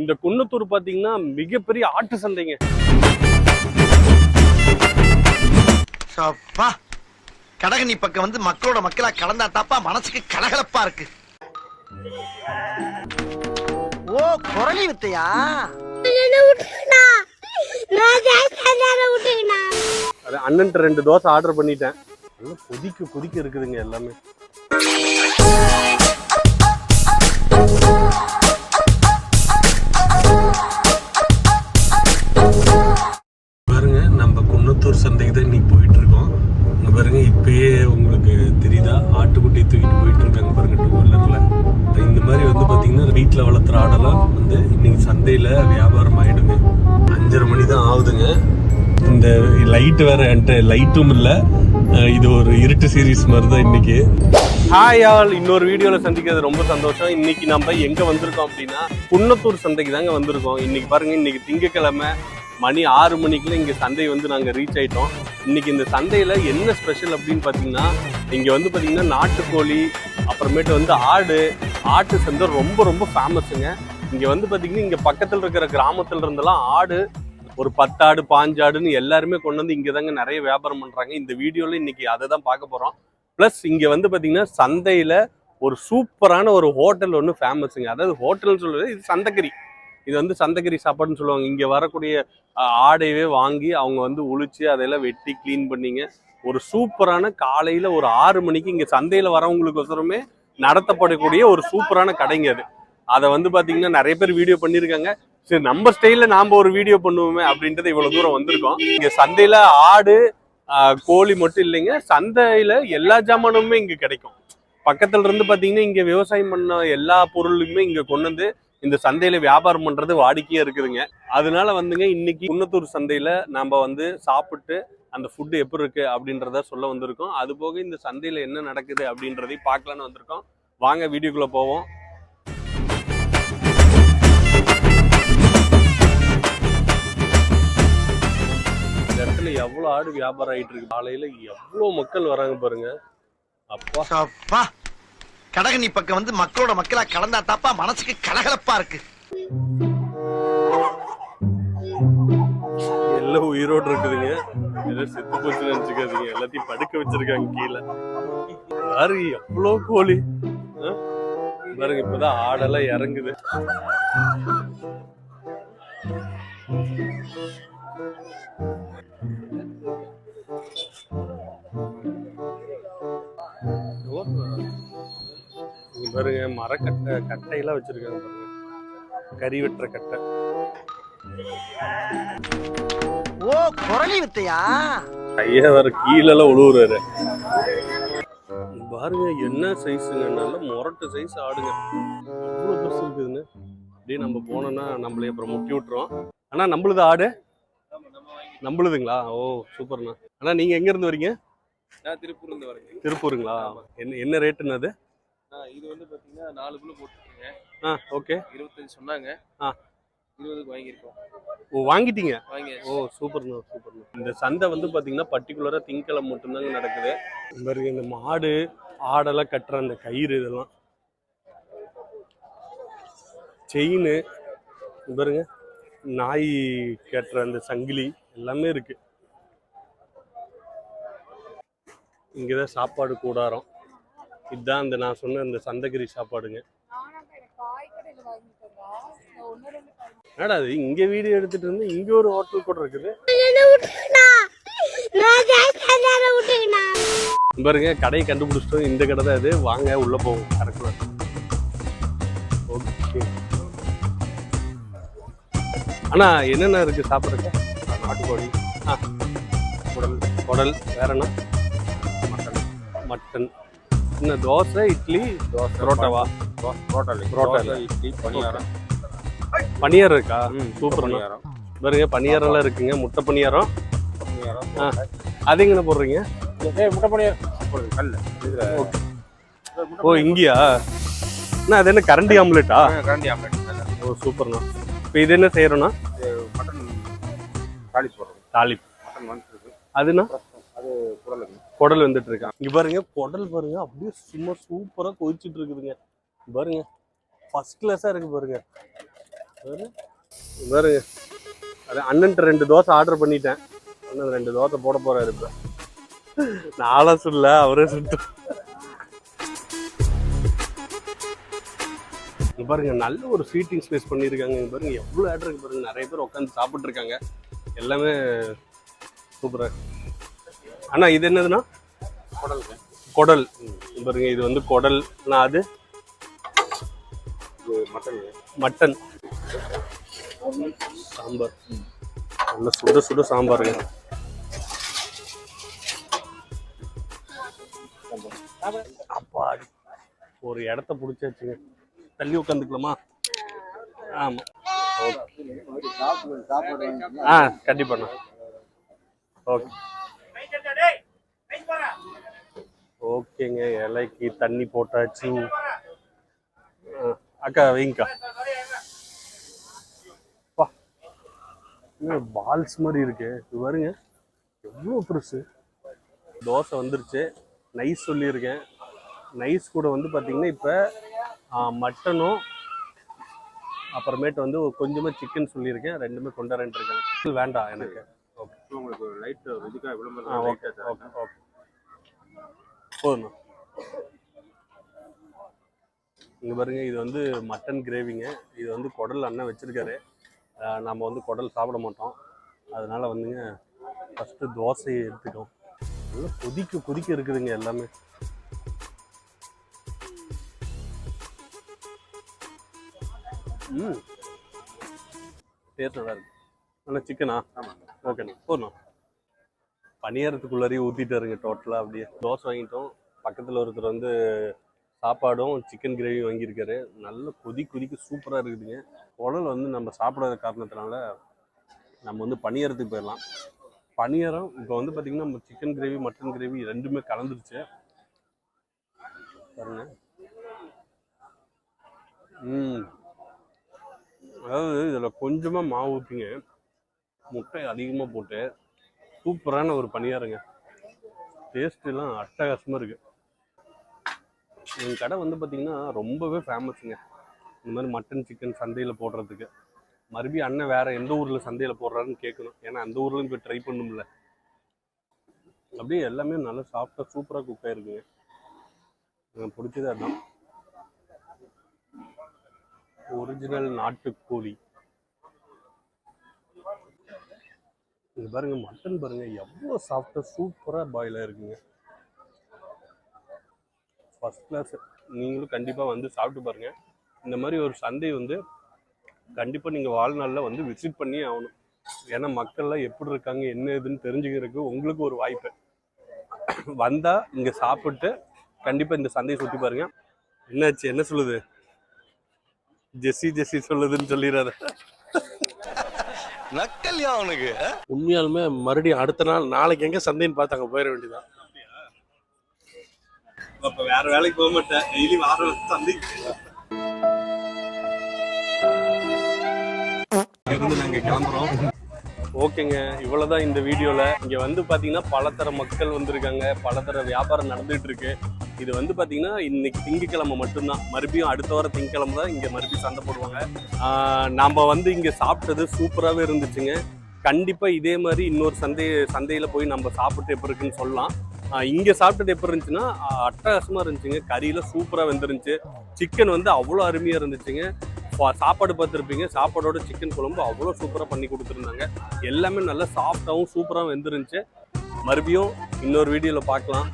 இந்த குன்னத்தூர் பாத்தீங்கன்னா மிகப்பெரிய ஆட்டு சந்தைங்க. கடகனி பக்கம் வந்து மக்களோட மக்களா கலந்தா தாப்பா மனசுக்கு கலகலப்பா இருக்கு. ஓ குரலி வித்தையா? அண்ணன் 2 தோசை ஆர்டர் பண்ணிட்டேன். கொதிக்க இருக்குதுங்க எல்லாமே. பாருங்க நம்ம குன்னத்தூர் சந்தைக்கு தான் இன்னைக்கு போயிட்டு இருக்கோம். இங்க பாருங்க இப்பயே உங்களுக்கு தெரியுதா ஆட்டுக்குட்டி தூக்கிட்டு போயிட்டு இருக்காங்க பாருங்க 2 வீலர்ல. இந்த மாதிரி வந்து பாத்தீங்கன்னா வீட்டுல வளர்த்துற ஆடெல்லாம் வந்து இன்னைக்கு சந்தையில வியாபாரம் ஆயிடுங்க. 5:30 மணி தான் ஆகுதுங்க. இந்த லைட் வேற என்கிட்ட லைட்டும் இல்லை. இது ஒரு இருட்டு சீரீஸ் மாதிரி தான் இன்னைக்கு. ஹாய் ஆல், இன்னொரு வீடியோல சந்திக்கிறது ரொம்ப சந்தோஷம். இன்னைக்கு நம்ம எங்க வந்திருக்கோம் அப்படின்னா குன்னத்தூர் சந்தைக்கு தாங்க வந்திருக்கோம். இன்னைக்கு பாருங்க, இன்னைக்கு திங்கக்கிழமை மணி 6 மணிக்குள்ள இங்க சந்தை வந்து நாங்க ரீச் ஆயிட்டோம். இன்னைக்கு இந்த சந்தையில என்ன ஸ்பெஷல் அப்படின்னு பாத்தீங்கன்னா, இங்க வந்து பாத்தீங்கன்னா நாட்டுக்கோழி, அப்புறமேட்டு வந்து ஆட்டு சந்தை ரொம்ப ரொம்ப ஃபேமஸுங்க. இங்க வந்து பாத்தீங்கன்னா இங்க பக்கத்துல இருக்கிற கிராமத்துல இருந்தெல்லாம் ஆடு ஒரு 10 ஆடு 5 ஆடுன்னு எல்லாருமே கொண்டு வந்து இங்க தாங்க நிறைய வியாபாரம் பண்றாங்க. இந்த வீடியோல இன்னைக்கு அதை தான் பார்க்க போறோம். பிளஸ் இங்க வந்து பாத்தீங்கன்னா சந்தையில ஒரு சூப்பரான ஒரு ஹோட்டல் ஒன்று ஃபேமஸுங்க. அதாவது ஹோட்டல்னு சொல்றது இது சந்தைக்கறி. இது வந்து சந்தைக்கறி சாப்பாடுன்னு சொல்லுவாங்க. இங்க வரக்கூடிய ஆடையவே வாங்கி அவங்க வந்து உளிச்சு அதையெல்லாம் வெட்டி கிளீன் பண்ணிங்க ஒரு சூப்பரான காலையில ஒரு 6 மணிக்கு இங்க சந்தையில வரவங்களுக்கு ஒசரமே நடத்தப்படக்கூடிய ஒரு சூப்பரான கடைங்க அது. அதை வந்து பாத்தீங்கன்னா நிறைய பேர் வீடியோ பண்ணியிருக்காங்க. சரி, நம்ம ஸ்டைல்ல நாம ஒரு வீடியோ பண்ணுவோமே அப்படின்றது இவ்வளவு தூரம் வந்திருக்கோம். இங்க சந்தையில ஆடு கோழி மட்டும் இல்லைங்க, சந்தையில எல்லா ஜாமானுமே இங்க கிடைக்கும். பக்கத்துல இருந்து பாத்தீங்கன்னா இங்க விவசாயம் பண்ண எல்லா பொருளுமே இங்க கொண்டு வந்து இந்த சந்தையில வியாபாரம் பண்றது வாடிக்கையா இருக்குதுங்க. அதனால வந்துங்க இன்னைக்கு குன்னத்தூர் சந்தையில நம்ம வந்து சாப்பிட்டு அந்த ஃபுட்டு எப்படி இருக்கு அப்படின்றத சொல்ல வந்திருக்கோம். அது போக இந்த சந்தையில என்ன நடக்குது அப்படின்றதையும் பார்க்கலான்னு வந்திருக்கோம். வாங்க வீடியோக்குள்ள போவோம். இடத்துல எவ்வளவு ஆடு வியாபாரம் ஆயிட்டு இருக்கு. காலையில எவ்வளவு மக்கள் வராங்க பாருங்க. அப்பா கடகனி பக்கம் வந்து மக்களோட மக்களா கலந்தா தாப்பா மனசுக்கு கலகலப்பா இருக்கு. எல்லாம் உயிரோடு இருக்குதுங்க. எல்லாம் செத்து போச்சு நினைச்சுக்காதீங்க. எல்லாத்தையும் படுக்க வச்சிருக்காங்க கீழே. பாருங்க எவ்வளவு கோழி பாருங்க. இப்பதான் ஆடெல்லாம் இறங்குது. பாருங்க கட்டையெல்லாம் வச்சிருக்காங்க பாருங்க. கறி வெட்டுற கட்டை. ஓ குரலி வித்தையா? ஐயா வேற கீழெல்லாம் உழுவுறாரு பாருங்க. என்ன சைஸுங்க, நல்ல முரட்டு சைஸ் ஆடுங்க. இவ்வளவு பெருசு இருக்குதுன்னு அப்படியே நம்ம போனோம்னா நம்மளே அப்புறம் முட்டி விட்டுரும். ஆனா நம்மளுது ஆடு நம்மளுதுங்களா? ஓ சூப்பர்ண்ணா. ஆனா நீங்க எங்க இருந்து வரீங்க? நான் திருப்பூர்ல இருந்து வரேன். திருப்பூருங்களா? என்ன ரேட்டுன்னு அது? இது வந்து பாத்தீங்கன்னா 4 கிலோ போட்டுருக்கீங்க. ஓகே. 25 சொன்னாங்க. 20க்கு வாங்கியிருக்கோம். ஓ வாங்கிட்டீங்க? வாங்கியாச்சு. ஓ சூப்பர்ண்ணா சூப்பர்ண்ணா. இந்த சந்தை வந்து பாத்தீங்கன்னா பர்டிகுலரா திங்கக்கிழமை மட்டும்தாங்க நடக்குது. பாருங்க இந்த மாடு ஆடெல்லாம் கட்டுற அந்த கயிறு, இதெல்லாம் செயின் பாருங்க, நாய் கட்டுற அந்த சங்கிலி எல்லாமே இருக்கு. இங்கதான் சாப்பாடு கூடாரம். இதுதான் இந்த நான் சொன்ன இந்த சந்தைக்கறி சாப்பாடுங்க. என்னடா அது இங்க வீடியோ எடுத்துட்டு இருந்து இங்க ஒரு ஹோட்டல் கூட இருக்குது பாருங்க. கடையை கண்டுபிடிச்சிட்டோம். இந்த கடை தான் இது. வாங்க உள்ள போவோம். கரெக்டா? ஓகே. ஆனா என்னென்ன இருக்கு சாப்பிட்றதுக்கு? நாட்டுக்கோழி, குடல், வேற என்ன? மட்டன். என்ன தோசை, இட்லி, புரோட்டாவா? புரோட்டா, இட்லி, பனியாரம் இருக்கா? சூப்பர். பாருங்க பனியாரம் எல்லாம் இருக்குங்க. முட்டை பனியாரம். அது எங்க போடுறீங்க? முட்டை பனியாரம். ஓ இங்கயா? அது என்ன கரண்டி ஆம்லெட்டா? கரண்டி ஆம்லெட். ஓ சூப்பர்ண்ணா. இப்போ இது என்ன செய்யறோம்னா மட்டன் தாளிப்பு போடுறோம். தாளிப்பு. மட்டன் வந்துருக்கு. அதுனா அது குடல் வந்துட்டு இருக்கான். இங்க பாருங்க குடல் பாருங்க, அப்படியே சும்மா சூப்பரா கொதிச்சுட்டு இருக்குதுங்க. பாருங்க ஃபர்ஸ்ட் கிளாஸா இருக்கு பாருங்க. பாருங்க அது அண்ணன்ட்ட 2 தோசை ஆர்டர் பண்ணிட்டேன். அண்ணன் 2 தோசை போட போறாரு. இப்போ நாளா சொல்ல அவரே சுட்டு பாருங்க. நல்ல ஒரு சீட்டிங் ஸ்பேஸ் பண்ணியிருக்காங்க. பாருங்க எவ்வளோ ஆர்டர் இருக்கு பாருங்க. நிறைய பேர் உட்காந்து சாப்பிட்டு இருக்காங்க. எல்லாமே சூப்பரா. அண்ணா இது என்னதுன்னா குடல் பாருங்க. இது வந்து குடல். அது மட்டன் சாம்பார். நல்ல சுட சுட சாம்பாருங்க. அப்பாடி ஒரு இடத்த பிடிச்சாச்சுங்க. தள்ளி உட்காந்துக்கலாமா? ஆமா கண்டிப்பா. ஓகே ஓகேங்க. இலைக்கு தண்ணி போட்டாச்சு. அக்கா வைங்கக்கா. பால்ஸ் மாதிரி இருக்கு. இது பாருங்க எவ்வளோ பெருசு. தோசை வந்துருச்சு. நைஸ் சொல்லியிருக்கேன். நைஸ் கூட வந்து பார்த்தீங்கன்னா இப்போ மட்டனும் அப்புறமேட்டு வந்து கொஞ்சமாக சிக்கன் சொல்லியிருக்கேன். ரெண்டுமே கொண்டாரன்ட்டு இருக்கேன். வேண்டாம் எனக்கு. ஓகே உங்களுக்கு லைட் இதுக்காக விளம்பரம். ஓகே ஓகே ஓகே போதும். இங்கே பாருங்க இது வந்து மட்டன் கிரேவிங்க. இது வந்து குடல் அண்ணன் வச்சுருக்காரு. நம்ம வந்து குடல் சாப்பிட மாட்டோம். அதனால் வந்துங்க ஃபஸ்ட்டு தோசையை எடுத்துட்டோம். நல்லா கொதிக்க கொதிக்க இருக்குதுங்க எல்லாமே. டேஸ்ட் நல்லா இருக்கு. நல்லா சிக்கனா? ஓகேண்ணா போதும். பணியாரத்துக்குள்ளாரையே ஊற்றிட்டாருங்க டோட்டலாக. அப்படியே தோசை வாங்கிட்டோம். பக்கத்தில் ஒருத்தர் வந்து சாப்பாடும் சிக்கன் கிரேவி வாங்கியிருக்காரு. நல்ல கொதிக்க சூப்பராக இருக்குதுங்க. குடல் வந்து நம்ம சாப்பிடாத காரணத்தினால நம்ம வந்து பணியாரத்துக்கு போயிடலாம். பணியாரம் இப்போ வந்து பார்த்திங்கன்னா நம்ம சிக்கன் கிரேவி மட்டன் கிரேவி ரெண்டுமே கலந்துருச்சு பாருங்க. அதாவது இதில் கொஞ்சமாக மாவு ஊற்றிங்க, முட்டை அதிகமாக போட்டு சூப்பரான ஒரு பணியாரங்க. டேஸ்ட்லாம் அட்டகாசமாக இருக்குது. எங்கள் கடை வந்து பார்த்திங்கன்னா ரொம்பவே ஃபேமஸுங்க. இந்த மாதிரி மட்டன் சிக்கன் சந்தையில் போடுறதுக்கு. மறுபடியும் அண்ணன் வேறு எந்த ஊரில் சந்தையில் போடுறாருன்னு கேட்கணும். ஏன்னா அந்த ஊர்லேயும் போய் ட்ரை பண்ணும்ல. அப்படியே எல்லாமே நல்லா சாஃப்டாக சூப்பராக குக் ஆகிருக்குங்க. எனக்கு பிடிச்சது அதுதான். ஒரிஜினல் நாட்டுக்கோழி. இது பாருங்க மட்டன் பாருங்க எவ்வளோ சாஃப்டாக சூப்பராக பாயில் ஆகிருக்குங்க. First class. நீங்களும் கண்டிப்பாக வந்து சாப்பிட்டு பாருங்கள். இந்த மாதிரி ஒரு சந்தை வந்து கண்டிப்பாக நீங்கள் வாழ்நாளில் வந்து விசிட் பண்ணி ஆகணும். ஏன்னா மக்கள்லாம் எப்படி இருக்காங்க என்ன ஏதுன்னு தெரிஞ்சுக்கிறதுக்கு உங்களுக்கு ஒரு வாய்ப்பு. வந்தால் இங்கே சாப்பிட்டு கண்டிப்பாக இந்த சந்தையை சுற்றி பாருங்கள். என்னாச்சு என்ன சொல்லுது? ஜெஸ்ஸி சொல்லுதுன்னு சொல்லிடுறாரு. நக்கல்யா அவனுக்கு. உண்மையாலுமே மறுபடியும் அடுத்த நாள் நாளைக்கு எங்கே சந்தைன்னு பார்த்தாங்க போயிட வேண்டியதான். அப்போ வேற வேலைக்கு போக மாட்டேன். டெய்லி வார சந்தைக்கு இருந்து நாங்கள் கிளம்புறோம். ஓகேங்க, இவ்வளோதான் இந்த வீடியோவில். இங்கே வந்து பார்த்தீங்கன்னா பலதர மக்கள் வந்திருக்காங்க. பலதர வியாபாரம் நடந்துகிட்டு இருக்கு. இது வந்து பார்த்தீங்கன்னா இன்னைக்கு திங்கக்கிழமை மட்டும்தான். மறுபடியும் அடுத்த வாரம் திங்கக்கிழமை தான் இங்கே மறுபடியும் சந்தை போடுவாங்க. நாம் வந்து இங்கே சாப்பிட்டது சூப்பராகவே இருந்துச்சுங்க. கண்டிப்பாக இதே மாதிரி இன்னொரு சந்தையில் போய் நம்ம சாப்பிட்டு எப்படி இருக்குன்னு சொல்லலாம். இங்கே சாப்பிட்டது எப்படி இருந்துச்சுன்னா அட்டகாசமாக இருந்துச்சுங்க. கறியில் சூப்பராக வெந்துருந்துச்சு. சிக்கன் வந்து அவ்வளோ அருமையாக இருந்துச்சுங்க. சாப்பாடு பார்த்துருப்பீங்க. சாப்பாடோட சிக்கன் குழம்பு அவ்வளோ சூப்பராக பண்ணி கொடுத்துருந்தாங்க. எல்லாமே நல்லா சாஃப்டாகவும் சூப்பராகவும் வெந்துருந்துச்சு. மறுபடியும் இன்னொரு வீடியோவில் பார்க்கலாம்.